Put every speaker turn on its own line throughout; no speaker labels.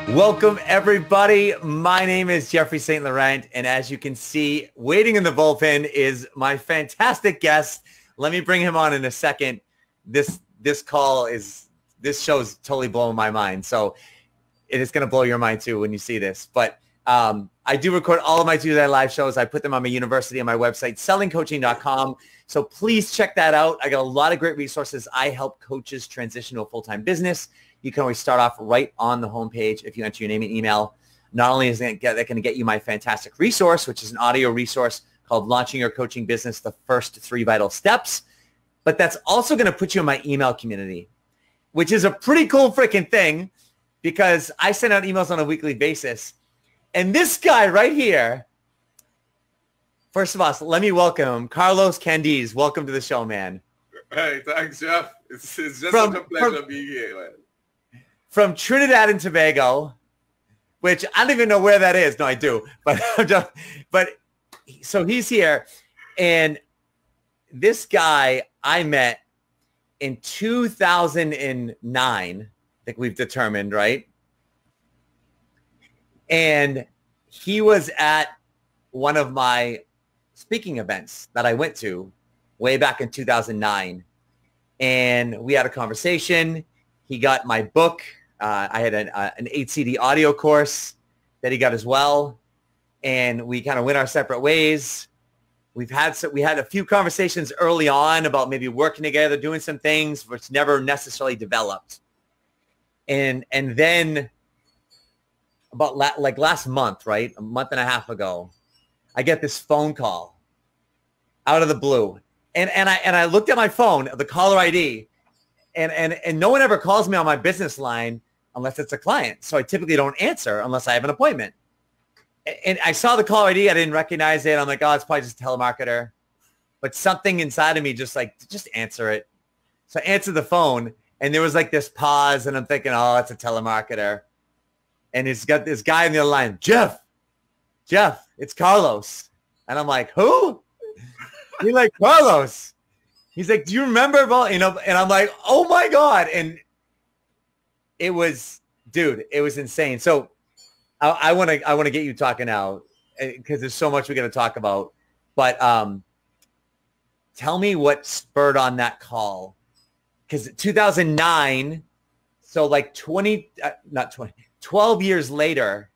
Welcome, everybody. My name is Jeffrey St. Laurent, and as you can see, waiting in the bullpen is my fantastic guest. Let me bring him on in a second. This show is totally blowing my mind, so it is going to blow your mind too when you see this. But I do record all of my Tuesday live shows. I put them on my university and my website, sellingcoaching.com. So please check that out. I got a lot of great resources. I help coaches transition to a full-time business. You can always start off right on the homepage if you enter your name and email. Not only is that going to get you my fantastic resource, which is an audio resource called Launching Your Coaching Business, the First 3 Vital Steps, but that's also going to put you in my email community, which is a pretty cool freaking thing because I send out emails on a weekly basis. And this guy right here, first of all, let me welcome Carlos Candiz. Welcome to the show, man.
Hey, thanks, Jeff. It's just such a pleasure being here, man.
From Trinidad and Tobago, which I don't even know where that is. No, I do. But so he's here. And this guy I met in 2009, I think we've determined, right? And he was at one of my speaking events that I went to way back in 2009. And we had a conversation. He got my book. I had an 8 CD audio course that he got as well. And we kind of went our separate ways. We had a few conversations early on about maybe working together, doing some things, which never necessarily developed. And then about last month, right? A month and a half ago, I get this phone call out of the blue. And I looked at my phone, the caller ID, and no one ever calls me on my business line unless it's a client. So I typically don't answer unless I have an appointment. And I saw the caller ID. I didn't recognize it. I'm like, oh, it's probably just a telemarketer. But something inside of me just answer it. So I answered the phone, and there was like this pause, and I'm thinking, oh, it's a telemarketer. And he's got this guy on the other line, Jeff, it's Carlos. And I'm like, who? He's like, Carlos. He's like, do you remember about, and I'm like, oh my God. And it was insane. So I want to get you talking now because there's so much we're going to talk about. But tell me what spurred on that call. Because 2009, so like 12 years later,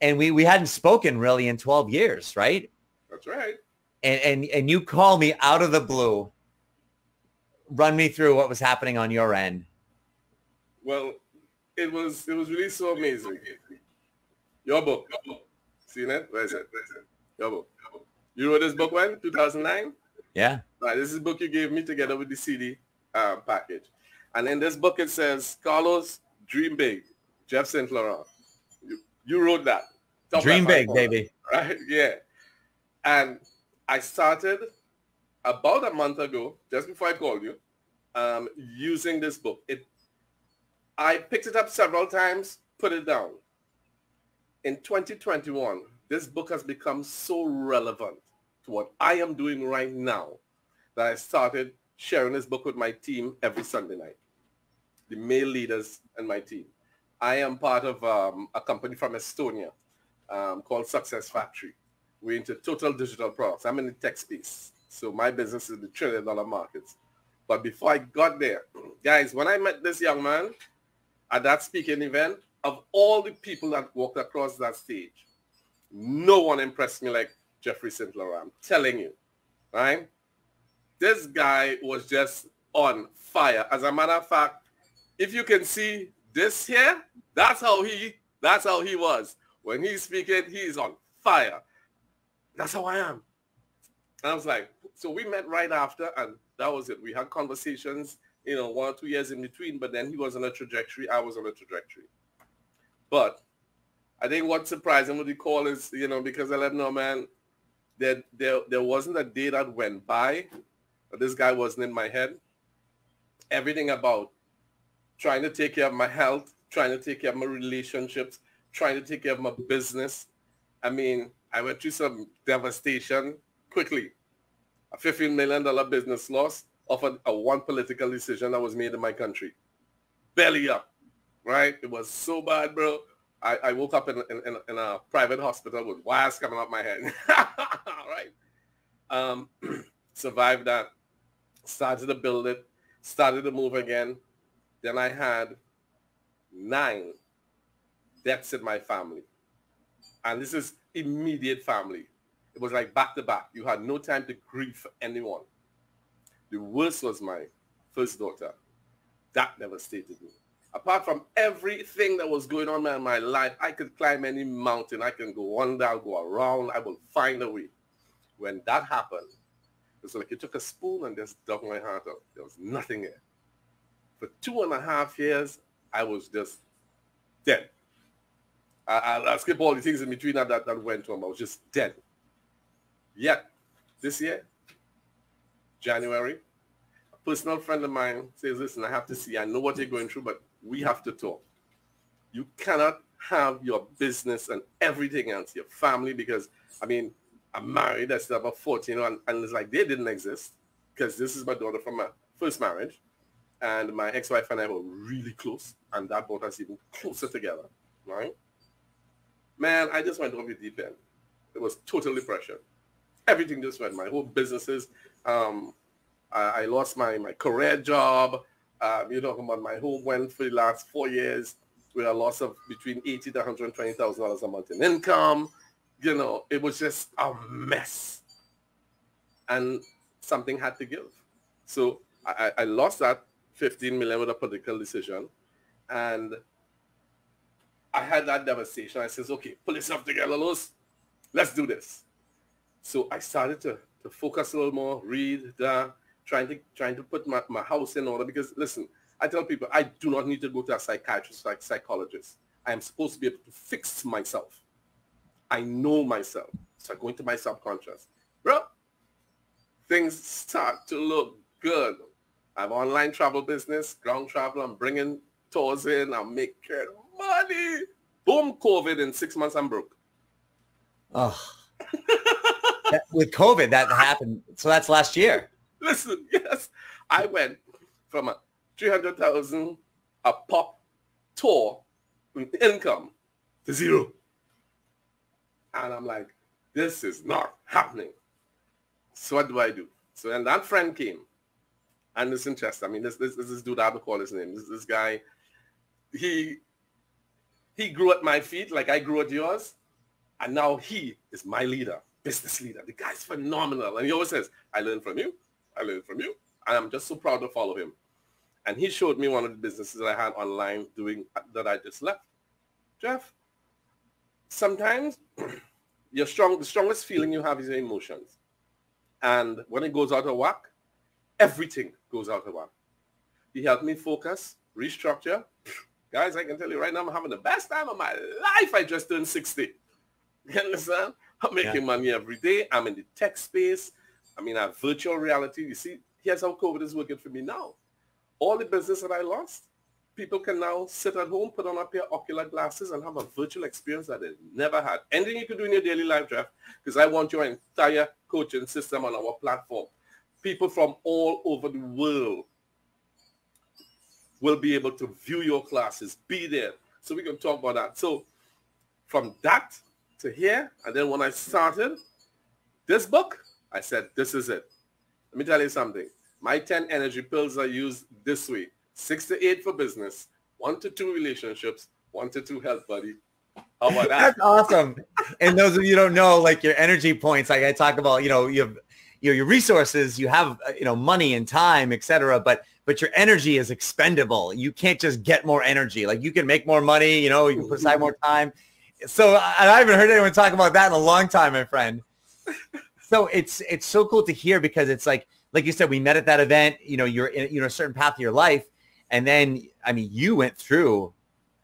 and we hadn't spoken really in 12 years, right?
That's right.
And you call me out of the blue. Run me through what was happening on your end.
Well, it was really so amazing. Your book. Seen it? Where is it? Your book. You wrote this book when? 2009?
Yeah.
Right. This is a book you gave me together with the CD package. And in this book it says, Carlos, dream big. Jeff St. Laurent. You wrote that.
Dream big, baby.
Right? Yeah. And I started about a month ago, just before I called you, using this book. I picked it up several times, put it down. In 2021, this book has become so relevant to what I am doing right now that I started sharing this book with my team every Sunday night, the male leaders and my team. I am part of a company from Estonia called Success Factory. We're into total digital products. I'm in the tech space. So my business is the $1 trillion markets. But before I got there, guys, when I met this young man at that speaking event, of all the people that walked across that stage, no one impressed me like Jeffrey St. Laurent. I'm telling you, right? This guy was just on fire. As a matter of fact, if you can see this here, that's how he was. When he's speaking, he's on fire. That's how I am. And I was like, so we met right after, and that was it. We had conversations, 1 or 2 years in between, but then he was on a trajectory, I was on a trajectory. But I think what's surprising with the call is, because I let him know, man, there wasn't a day that went by, but this guy wasn't in my head. Everything about trying to take care of my health, trying to take care of my relationships, trying to take care of my business. I mean, I went through some devastation quickly. A $15 million business loss, of a one political decision that was made in my country. Belly up, right? It was so bad, bro. I woke up in a private hospital with wires coming out my head. Right? Survived that. Started to build it. Started to move again. Then I had 9 deaths in my family. And this is immediate family. It was like back to back. You had no time to grieve for anyone. The worst was my first daughter. That devastated me. Apart from everything that was going on in my life, I could climb any mountain. I can go under, I'll go around. I will find a way. When that happened, it was like you took a spoon and just dug my heart out. There was nothing there. For 2.5 years, I was just dead. I'll skip all the things in between that went on. I was just dead. Yet, this year, January, a personal friend of mine says, listen, I have to see, I know what you're going through, but we have to talk. You cannot have your business and everything else, your family, because, I mean, I'm married, I still have a 14, and it's like they didn't exist, because this is my daughter from my first marriage, and my ex-wife and I were really close, and that brought us even closer together, right? Man, I just went over the deep end. It was total depression. Everything just went, my whole businesses, I lost my career job. You're talking about my home went for the last 4 years with a loss of between $80,000 to $120,000 a month in income. You know, it was just a mess. And something had to give. So I lost that 15 million with a political decision. And I had that devastation. I says, okay, pull yourself together, Los. Let's do this. So I started to focus a little more, read, trying to put my house in order. Because listen, I tell people I do not need to go to a psychiatrist or psychologist. I am supposed to be able to fix myself. I know myself. So I go into my subconscious. Bro, things start to look good. I have online travel business, ground travel. I'm bringing tours in. I'm making money. Boom, COVID. In 6 months, I'm broke.
Oh. With COVID, that happened. So that's last year.
Listen, yes. I went from a 300,000 a pop tour with income to zero. And I'm like, this is not happening. So what do I do? So then that friend came. And it's interesting. I mean, this dude, I have to call his name. This guy, he grew at my feet like I grew at yours. And now he is my leader, business leader. The guy's phenomenal. And he always says, I learned from you. I learned from you. And I'm just so proud to follow him. And he showed me one of the businesses that I had online doing that I just left. Jeff, sometimes the strongest feeling you have is your emotions. And when it goes out of whack, everything goes out of whack. He helped me focus, restructure. Guys, I can tell you right now, I'm having the best time of my life. I just turned 60. You understand? I'm making money every day. I'm in the tech space. I mean, I have virtual reality. You see, here's how COVID is working for me now. All the business that I lost, people can now sit at home, put on a pair of ocular glasses and have a virtual experience that they never had. Anything you could do in your daily life, Jeff, because I want your entire coaching system on our platform. People from all over the world will be able to view your classes, be there. So we can talk about that. So from that to here, and then when I started this book, I said, this is it. Let me tell you something. My 10 energy pills are used this way. 6 to 8 for business, 1 to 2 relationships, 1 to 2 health, buddy. How about that?
That's awesome. And those of you who don't know, like your energy points, like I talk about, you have your resources, you have, money and time, etc. But your energy is expendable. You can't just get more energy. Like you can make more money, you can put aside more time. So I haven't heard anyone talk about that in a long time, my friend. So it's so cool to hear because it's like you said, we met at that event, you're in a certain path of your life. And then, you went through,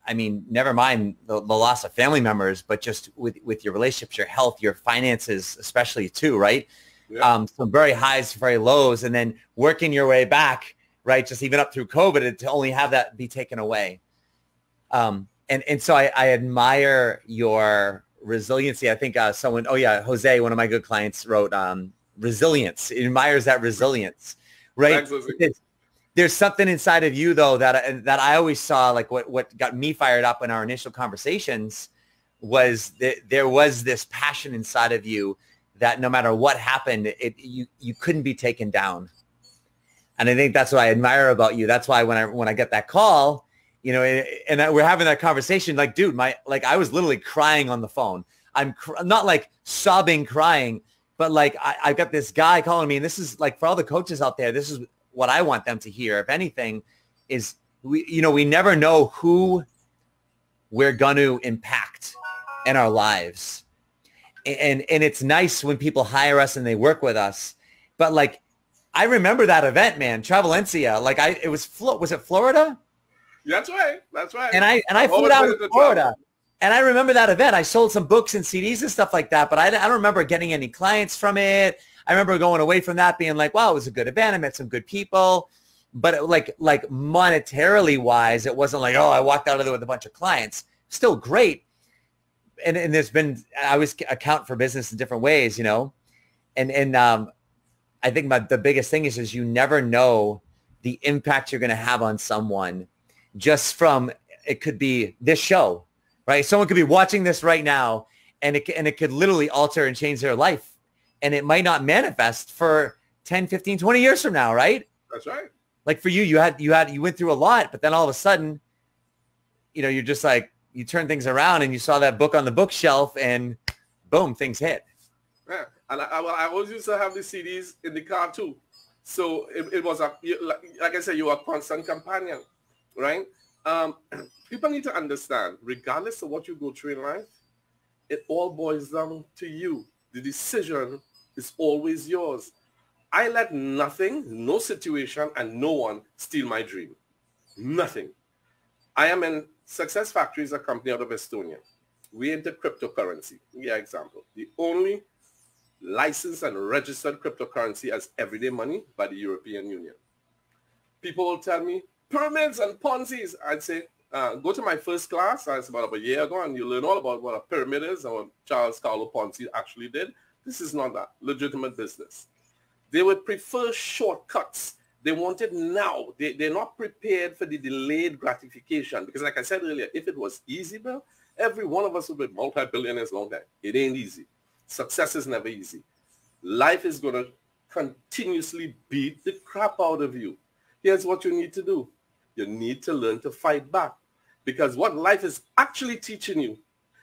never mind the loss of family members, but just with your relationships, your health, your finances, especially too, right? Yeah. Some very highs, very lows, and then working your way back, right? Just even up through COVID to only have that be taken away. And so I admire your resiliency. I think Jose, one of my good clients, wrote resilience. He admires that resilience, right? There's something inside of you though that I always saw, like what got me fired up in our initial conversations was that there was this passion inside of you that no matter what happened, you couldn't be taken down. And I think that's what I admire about you. That's why when I get that call, you know, and we're having that conversation, like, dude, I was literally crying on the phone. I'm not like sobbing, crying, but like I've got this guy calling me, and this is like for all the coaches out there, this is what I want them to hear. If anything, is we never know who we're going to impact in our lives. And it's nice when people hire us and they work with us. But like, I remember that event, man, Travelencia. Like was it Florida?
That's right. That's right.
And I flew down to Florida. And I remember that event. I sold some books and CDs and stuff like that, but I don't remember getting any clients from it. I remember going away from that being like, wow, it was a good event. I met some good people. But it, like monetarily wise, it wasn't like, oh, I walked out of there with a bunch of clients. Still great. And I always account for business in different ways, you know. And I think the biggest thing is you never know the impact you're going to have on someone just from, it could be this show, right? Someone could be watching this right now and it could literally alter and change their life. And it might not manifest for 10, 15, 20 years from now, right?
That's right.
Like for you, you went through a lot, but then all of a sudden, you know, you're just like, you turn things around and you saw that book on the bookshelf and boom, things hit.
Yeah. And I always used to have the CDs in the car too. So it was, like I said, you were a constant companion, right? People need to understand, regardless of what you go through in life, it all boils down to you. The decision is always yours. I let nothing, no situation, and no one steal my dream. Nothing. I am in Success Factory, is a company out of Estonia. We into cryptocurrency. Yeah, example. The only licensed and registered cryptocurrency as everyday money by the European Union. People will tell me, pyramids and Ponzi's. I'd say, go to my first class. That's about a year ago, and you learn all about what a pyramid is and what Charles Carlo Ponzi actually did. This is not that legitimate business. They would prefer shortcuts. They want it now. They're not prepared for the delayed gratification. Because like I said earlier, if it was easy, Bill, every one of us would be multi-billionaires long time. It ain't easy. Success is never easy. Life is going to continuously beat the crap out of you. Here's what you need to do. You need to learn to fight back. Because what life is actually teaching you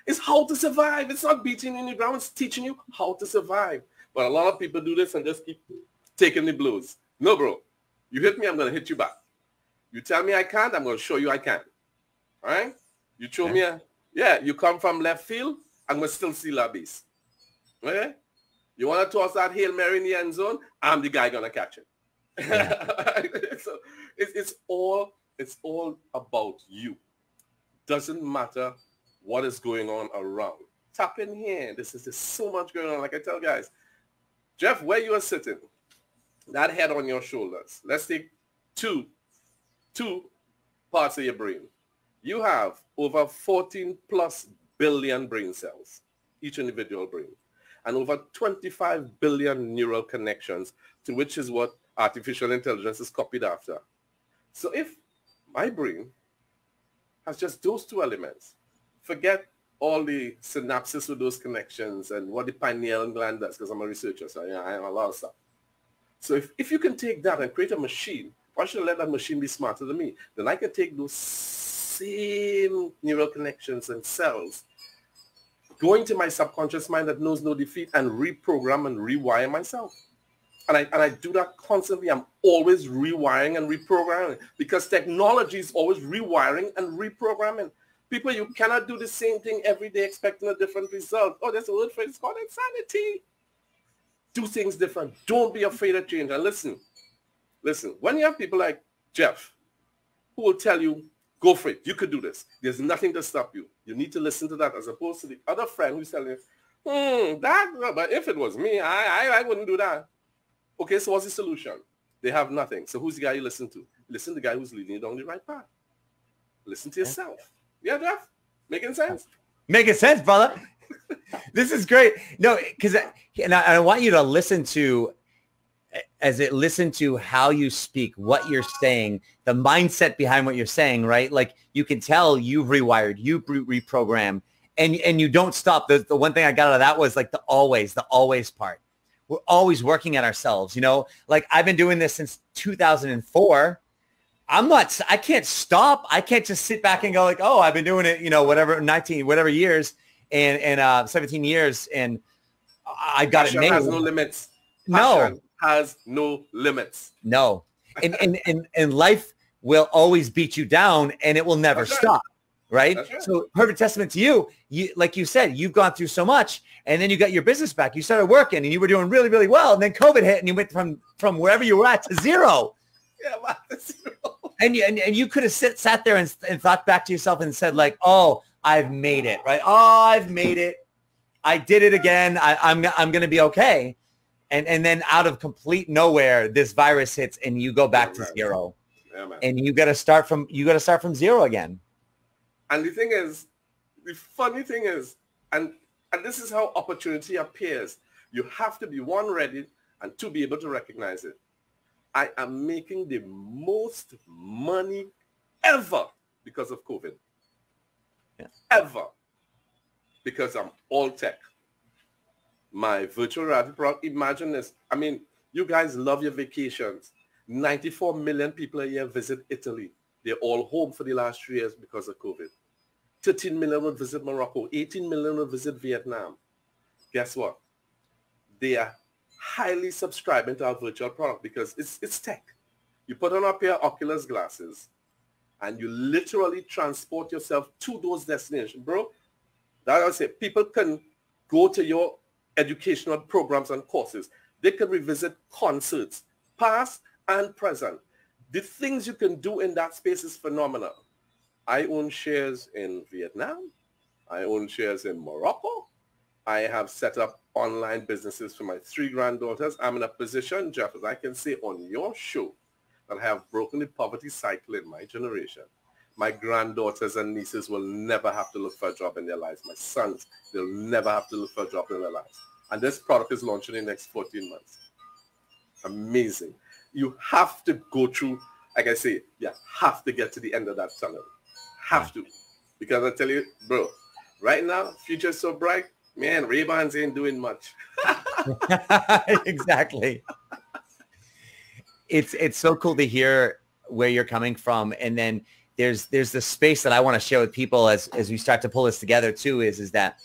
is how to survive. It's not beating you in the ground. It's teaching you how to survive. But a lot of people do this and just keep taking the blows. No, bro. You hit me, I'm going to hit you back. You tell me I can't, I'm going to show you I can. All right? You show me, you come from left field, I'm going to still steal our base. Okay? You want to toss that Hail Mary in the end zone, I'm the guy going to catch it. Yeah. So it's all about you. Doesn't matter what is going on around. Tap in here. There's so much going on. Like I tell guys, Jeff, where you are sitting, that head on your shoulders. Let's take two parts of your brain. You have over 14 plus billion brain cells, each individual brain, and over 25 billion neural connections, to which is what artificial intelligence is copied after. So if my brain has just those two elements, forget all the synapses with those connections and what the pineal gland does, because I'm a researcher, so I have a lot of stuff. So if you can take that and create a machine, why should I let that machine be smarter than me? Then I can take those same neural connections and cells, go into my subconscious mind that knows no defeat, and reprogram and rewire myself. And I do that constantly. I'm always rewiring and reprogramming, because technology is always rewiring and reprogramming. People, you cannot do the same thing every day expecting a different result. Oh, there's a word for it. It's called insanity. Do things different. Don't be afraid of change. And listen, when you have people like Jeff who will tell you, go for it, you could do this, there's nothing to stop you. You need to listen to that, as opposed to the other friend who's telling you, but if it was me, I wouldn't do that. Okay, so what's the solution? They have nothing. So who's the guy you listen to? Listen to the guy who's leading you down the right path. Listen to yourself. Yeah, Jeff? Making sense?
Making sense, brother. This is great. No, because I want you to listen to as it listen to how you speak, what you're saying, the mindset behind what you're saying, right? Like you can tell you've rewired, you reprogrammed, and you don't stop. The one thing I got out of that was like the always part. We're always working at ourselves, you know, like I've been doing this since 2004. I can't stop. I can't just sit back and go like, oh, I've been doing it, you know, whatever, 19, whatever years and 17 years. And I got
Passion
it nailed.
has no limits.
No.
Has no limits.
No. And life will always beat you down and it will never stop. Right. So perfect testament to you. You, like you said, you've gone through so much and then you got your business back. You started working and you were doing really, really well. And then COVID hit and you went from wherever you were at to zero.
Yeah, zero.
And you could have sat there and thought back to yourself and said like, oh, I've made it. Right. Oh, I've made it. I did it again. I'm going to be okay. And then out of complete nowhere, this virus hits and you go back to zero. Yeah, and you got to start from zero again.
And the thing is, the funny thing is, and this is how opportunity appears. You have to be one, ready, and two, be able to recognize it. I am making the most money ever because of COVID. Yeah. Ever. Because I'm all tech. My virtual reality product, imagine this. I mean, you guys love your vacations. 94 million people a year visit Italy. They're all home for the last 3 years because of COVID. 13 million would visit Morocco. 18 million would visit Vietnam. Guess what? They are highly subscribing to our virtual product because it's tech. You put on a pair of Oculus glasses and you literally transport yourself to those destinations. Bro, that I say, people can go to your educational programs and courses. They can revisit concerts, past and present. The things you can do in that space is phenomenal. I own shares in Vietnam. I own shares in Morocco. I have set up online businesses for my 3 granddaughters. I'm in a position, Jeff, as I can say on your show, that I have broken the poverty cycle in my generation. My granddaughters and nieces will never have to look for a job in their lives. My sons, they'll never have to look for a job in their lives. And this product is launching in the next 14 months. Amazing. You have to go through, like I say, you have to get to the end of that tunnel. Have to. Because I tell you, bro, right now, future is so bright, man, Ray-Bans ain't doing much.
Exactly. It's so cool to hear where you're coming from. And then there's this space that I want to share with people as we start to pull this together too, is that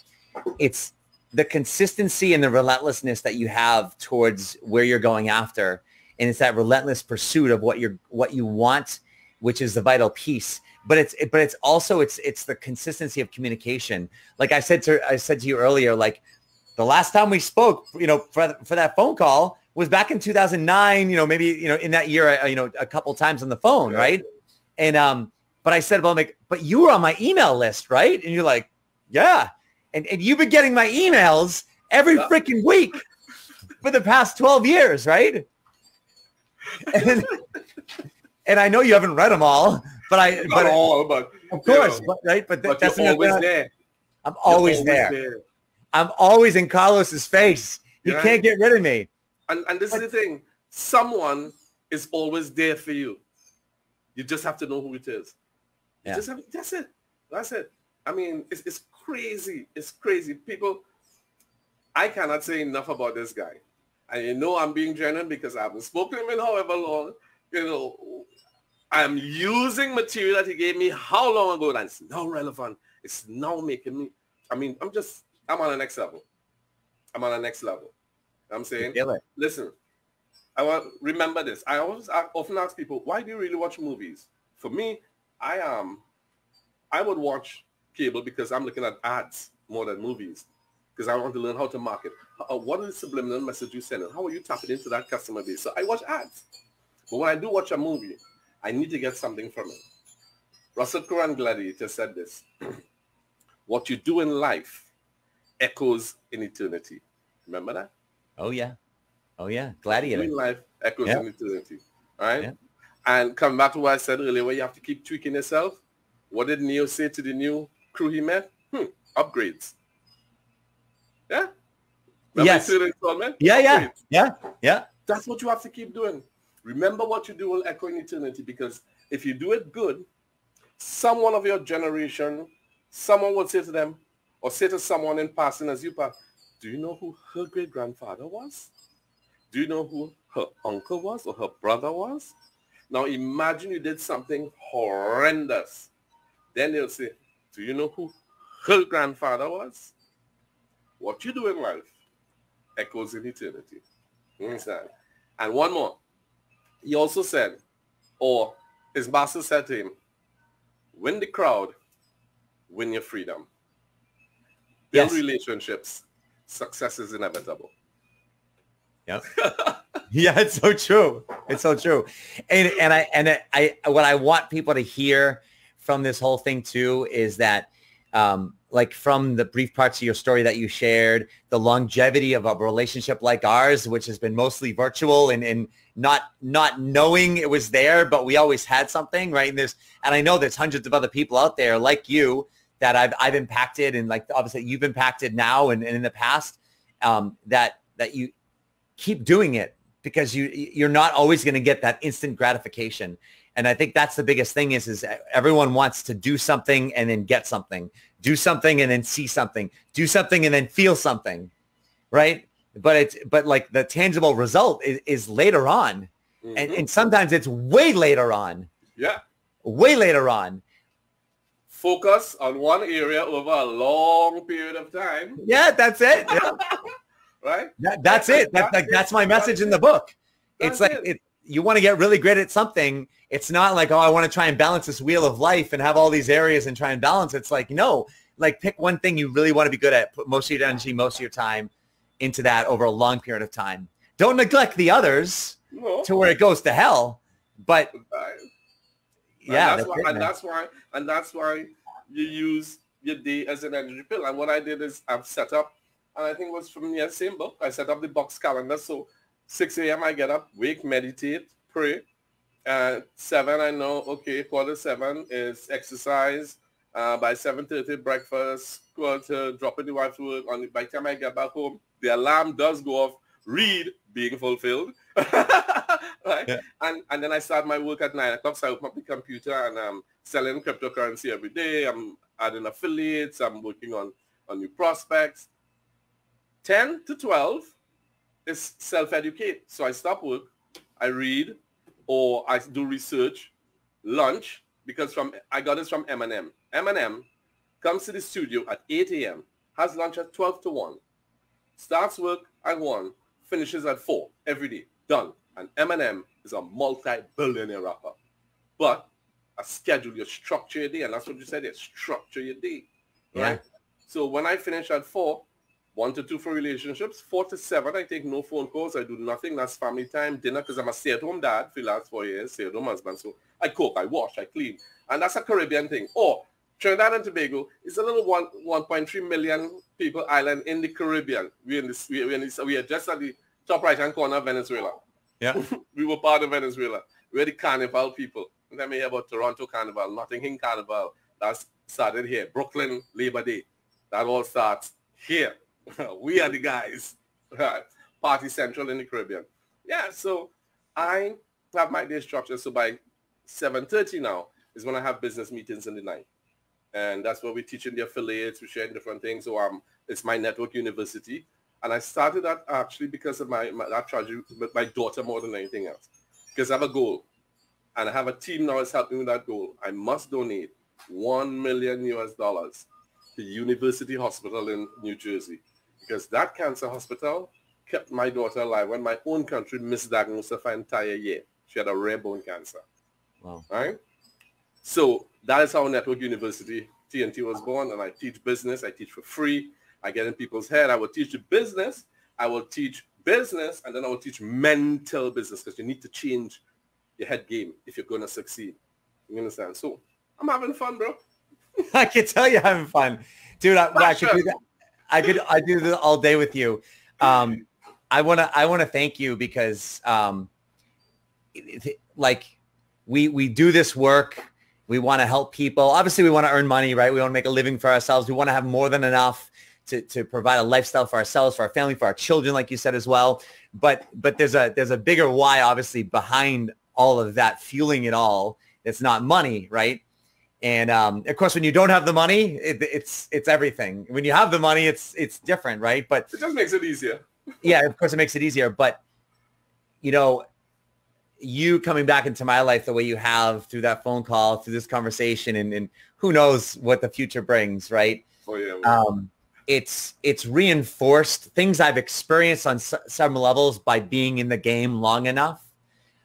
it's the consistency and the relentlessness that you have towards where you're going after. And it's that relentless pursuit of what you want, which is the vital piece. But it's also the consistency of communication. Like I said to you earlier, like the last time we spoke, you know, for that phone call was back in 2009, you know, maybe, you know, in that year, you know, a couple times on the phone. Right. And, but I said, well, like, but you were on my email list, right? And you're like, yeah. And you've been getting my emails every freaking week for the past 12 years, right? And I know you haven't read them all, but of course,
you know,
right? But that's
you're always there.
I'm always there. I'm always in Carlos's face. He can't get rid of me.
And this is the thing. Someone is always there for you. You just have to know who it is. That's it. That's it. I mean, it's crazy. It's crazy. People, I cannot say enough about this guy. And you know I'm being genuine because I haven't spoken to him in however long. You know, I'm using material that he gave me how long ago, and it's now relevant. It's now making me, I mean, I'm on the next level. I'm on the next level. I'm saying, listen, remember this. I often ask people, why do you really watch movies? For me, I would watch cable because I'm looking at ads more than movies because I want to learn how to market. What is the subliminal message you send? How are you tapping into that customer base? So I watch ads. But when I do watch a movie, I need to get something from it. Russell Crowe and Gladiator said this. What you do in life echoes in eternity. Remember that?
Oh, yeah. Oh, yeah. Gladiator.
What you do in life echoes in eternity. All right? Yeah. And come back to what I said earlier, where you have to keep tweaking yourself. What did Neo say to the new crew he met? Upgrades. Yeah? Remember
yes.
the installment?
Yeah, upgrades. Yeah.
That's what you have to keep doing. Remember, what you do will echo in eternity, because if you do it good, someone of your generation, someone will say to them, or say to someone in passing as you pass, do you know who her great-grandfather was? Do you know who her uncle was or her brother was? Now imagine you did something horrendous. Then they'll say, do you know who her grandfather was? What you do in life echoes in eternity. You understand? And one more. He also said, or his master said to him, win the crowd, win your freedom. Build relationships. Success is inevitable.
Yep. Yeah, it's so true. It's so true. And I what I want people to hear from this whole thing too is that like from the brief parts of your story that you shared, the longevity of a relationship like ours, which has been mostly virtual and not knowing it was there, but we always had something, right? And I know there's hundreds of other people out there like you that I've impacted, and like obviously you've impacted now and in the past, that you keep doing it, because you're not always going to get that instant gratification. And I think that's the biggest thing is everyone wants to do something and then get something, do something and then see something, do something and then feel something, right? But like the tangible result is later on. Mm-hmm. And sometimes it's way later on.
Yeah.
Way later on.
Focus on one area over a long period of time.
Yeah, that's it. Yeah.
Right?
That's it. That's my message in the book. It's like you want to get really great at something. It's not like, oh, I want to try and balance this wheel of life and have all these areas and try and balance. It's like, no, like pick one thing you really want to be good at. Put most of your energy, most of your time into that over a long period of time. Don't neglect the others to where it goes to hell. But yeah,
and that's why you use your day as an energy pill. And what I did is I've set up, and I think it was from the same book, I set up the box calendar. So 6 a.m. I get up, wake, meditate, pray. 7, I know, okay, 6:45 is exercise. By 7:30, breakfast, go out to drop in the wife to work. By the time I get back home, the alarm does go off, read, being fulfilled. Right? Yeah. And then I start my work at 9 o'clock. So I open up the computer and I'm selling cryptocurrency every day. I'm adding affiliates. I'm working on new prospects. 10 to 12 is self-educate. So I stop work, I read, or I do research, lunch, because I got this from Eminem. Eminem comes to the studio at 8 a.m., has lunch at 12 to 1, starts work at 1, finishes at 4 every day, done. And Eminem is a multi-billionaire rapper. But a schedule, you structure your day, and that's what you said, structure your day. Right? Yeah. So when I finish at 4, 1 to 2 for relationships, 4 to 7, I take no phone calls. I do nothing. That's family time, dinner, because I'm a stay-at-home dad for the last 4 years, stay-at-home husband. So I cook, I wash, I clean. And that's a Caribbean thing. Or Trinidad and Tobago is a little 1.3 million people island in the Caribbean. We are just at the top right-hand corner of Venezuela. Yeah. We were part of Venezuela. We're the carnival people. And then we hear about Toronto Carnival, Notting Hill Carnival. That started here. Brooklyn Labor Day. That all starts here. We are the guys. Party Central in the Caribbean. Yeah, so I have my day structured. So by 7:30 now is when I have business meetings in the night. And that's where we're teaching the affiliates, we're sharing different things. So it's my network university. And I started that actually because of that tragedy with my daughter more than anything else. Because I have a goal. And I have a team now that's helping with that goal. I must donate $1 million to University Hospital in New Jersey. Because that cancer hospital kept my daughter alive when my own country misdiagnosed her for an entire year. She had a rare bone cancer. Wow. Right? So that is how Network University TNT was born. And I teach business. I teach for free. I get in people's head. I will teach you business. I will teach business. And then I will teach mental business, because you need to change your head game if you're going to succeed. You understand? So I'm having fun, bro.
I can tell you're having fun. Dude, I could do that. I do this all day with you. I want to thank you because like we do this work. We want to help people. Obviously we want to earn money, right? We want to make a living for ourselves. We want to have more than enough to provide a lifestyle for ourselves, for our family, for our children, like you said as well. But there's a bigger why, obviously, behind all of that, fueling it all. It's not money, right? And of course, when you don't have the money, it's everything. When you have the money, it's different, right? But
it just makes it easier.
Yeah, of course, it makes it easier. But you coming back into my life the way you have through that phone call, through this conversation, and who knows what the future brings, right?
Oh yeah.
It's reinforced things I've experienced on some levels by being in the game long enough.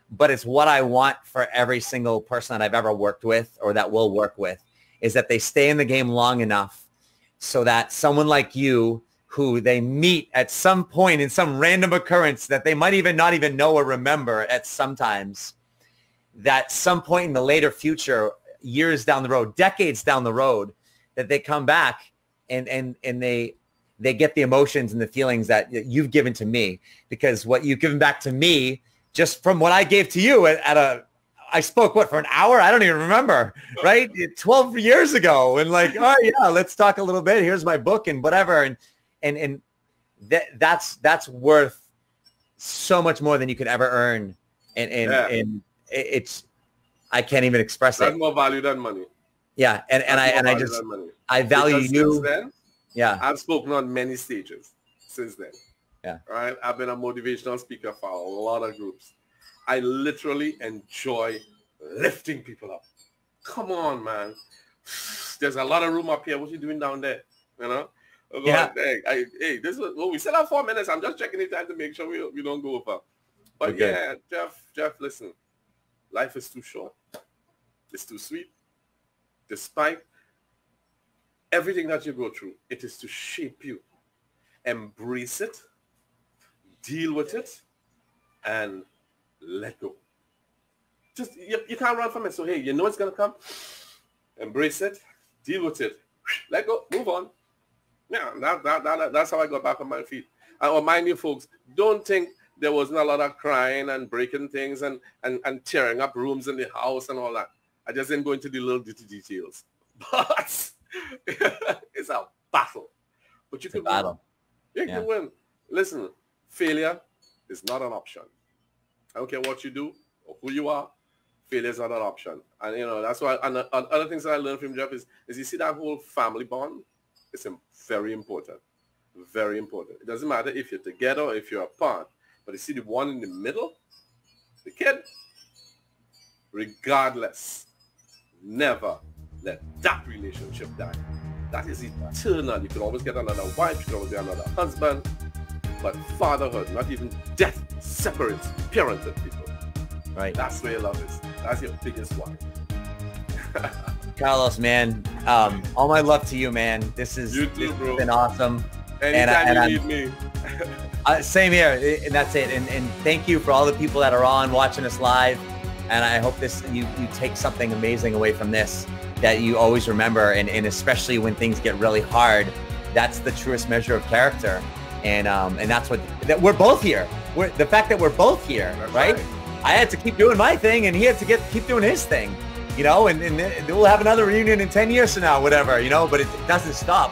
But it's what I want for every single person that I've ever worked with or that will work with, is that they stay in the game long enough so that someone like you, who they meet at some point in some random occurrence that they might even not even know or remember at sometimes, that some point in the later future, years down the road, decades down the road, that they come back and they get the emotions and the feelings that you've given to me. Because what you've given back to me, just from what I gave to you I spoke for an hour? I don't even remember, right? 12 years ago. And like, oh yeah, let's talk a little bit. Here's my book and whatever. And that's worth so much more than you could ever earn. And it's, I can't even express it.
That's more value than money.
Yeah. And I value you.
Since then,
yeah.
I've spoken on many stages since then.
Yeah.
Right. I've been a motivational speaker for a lot of groups. I literally enjoy lifting people up. Come on, man. There's a lot of room up here. What you doing down there?
Yeah.
Hey, this is we still have 4 minutes. I'm just checking the time to make sure we don't go over. But okay. Yeah, Jeff, listen. Life is too short. It's too sweet. Despite everything that you go through, it is to shape you. Embrace it. Deal with it. And let go. Just you can't run from it. So hey, you know it's gonna come. Embrace it. Deal with it. Let go. Move on. Yeah, that's how I got back on my feet. I remind you folks, don't think there wasn't a lot of crying and breaking things and tearing up rooms in the house and all that. I just didn't go into the little details. But it's a battle. But you can win. You can win. Listen, failure is not an option. I don't care what you do or who you are. Failure is not an option. And that's why. And other things that I learned from Jeff is you see that whole family bond. It's very important. Very important. It doesn't matter if you're together or if you're apart. But you see the one in the middle, the kid, regardless, never let that relationship die. That is eternal. You can always get another wife, you can always get another husband. But fatherhood, not even death, separates parented people.
Right.
That's where your love is. That's your biggest one.
Carlos, man, all my love to you, man. This has been awesome.
Anytime you need me.
Same here, and that's it. And thank you for all the people that are on watching us live. And I hope you take something amazing away from this that you always remember. And especially when things get really hard, that's the truest measure of character. And that's that we're both here. The fact that we're both here, right? I had to keep doing my thing, and he had to keep doing his thing. And we'll have another reunion in 10 years from now, whatever, but it doesn't stop.